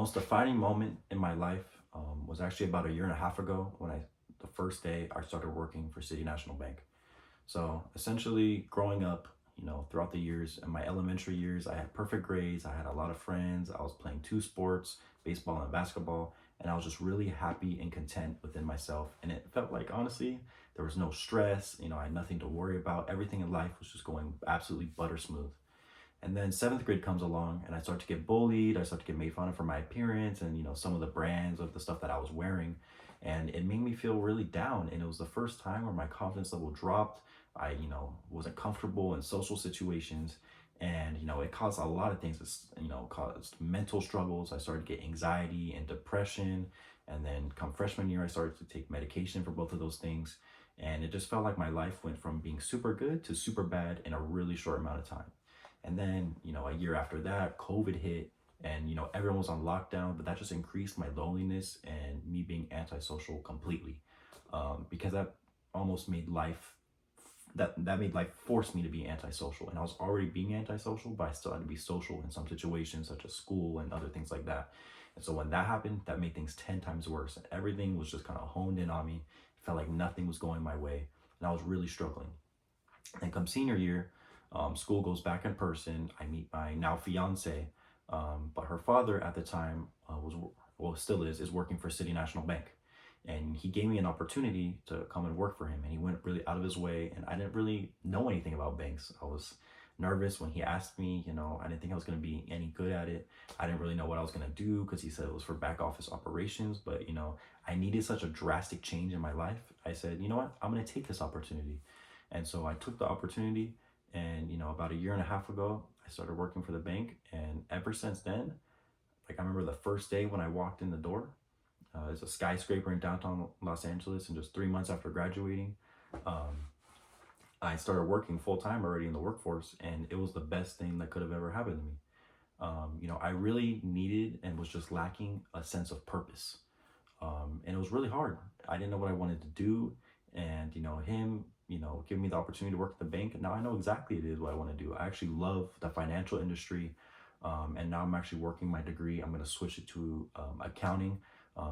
most defining moment in my life was actually about a year and a half ago when the first day I started working for City National Bank. So essentially, growing up, throughout the years, in my elementary years, I had perfect grades. I had a lot of friends. I was playing two sports, baseball and basketball, and I was just really happy and content within myself. And it felt like, honestly, there was no stress. I had nothing to worry about. Everything in life was just going absolutely butter smooth. And then seventh grade comes along and I start to get bullied. I start to get made fun of for my appearance and, some of the brands of the stuff that I was wearing. And it made me feel really down. And it was the first time where my confidence level dropped. I, wasn't comfortable in social situations. And, it caused a lot of things. Caused mental struggles. I started to get anxiety and depression. And then come freshman year, I started to take medication for both of those things. And it just felt like my life went from being super good to super bad in a really short amount of time. And then, a year after that, COVID hit and, everyone was on lockdown, but that just increased my loneliness and me being antisocial completely. Because that almost made life, that made life force me to be antisocial. And I was already being antisocial, but I still had to be social in some situations, such as school and other things like that. And so when that happened, that made things 10 times worse. And everything was just kind of honed in on me. It felt like nothing was going my way. And I was really struggling. And come senior year, school goes back in person. I meet my now fiance, but her father at the time still is working for City National Bank, and he gave me an opportunity to come and work for him. And he went really out of his way, and I didn't really know anything about banks. I was nervous when he asked me. I didn't think I was going to be any good at it. I didn't really know what I was going to do because he said it was for back office operations. But I needed such a drastic change in my life. I said, you know what, I'm going to take this opportunity. And so I took the opportunity, and about a year and a half ago, I started working for the bank. And ever since then, like I remember the first day when I walked in the door, it's a skyscraper in downtown Los Angeles, and just 3 months after graduating, um, I started working full time already in the workforce, and it was the best thing that could have ever happened to me. I really needed and was just lacking a sense of purpose, and it was really hard. I didn't know what I wanted to do, and him, giving me the opportunity to work at the bank. Now I know exactly it is what I want to do. I actually love the financial industry, and now I'm actually working my degree. I'm going to switch it to accounting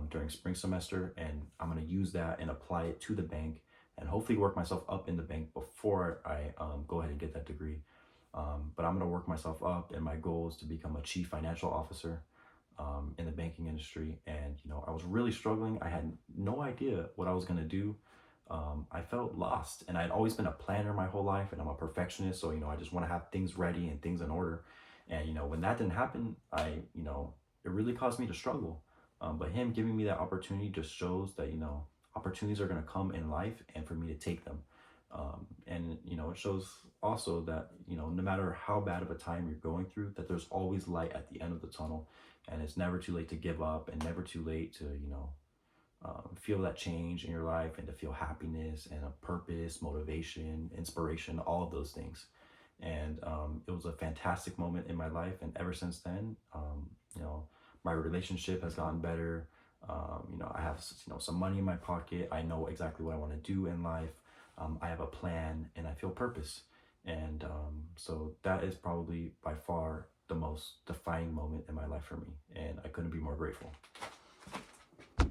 during spring semester, and I'm going to use that and apply it to the bank, and hopefully work myself up in the bank before I go ahead and get that degree. But I'm going to work myself up, and my goal is to become a chief financial officer in the banking industry. And I was really struggling. I had no idea what I was going to do. I felt lost, and I'd always been a planner my whole life, and I'm a perfectionist. So I just want to have things ready and things in order. And when that didn't happen, it really caused me to struggle. But him giving me that opportunity just shows that opportunities are going to come in life, and for me to take them. And it shows also that no matter how bad of a time you're going through, that there's always light at the end of the tunnel, and it's never too late to give up, and never too late to feel that change in your life, and to feel happiness and a purpose, motivation, inspiration, all of those things. And it was a fantastic moment in my life, and ever since then, my relationship has gotten better. I have some money in my pocket. I know exactly what I want to do in life. I have a plan, and I feel purpose. And so that is probably by far the most defining moment in my life for me, and I couldn't be more grateful.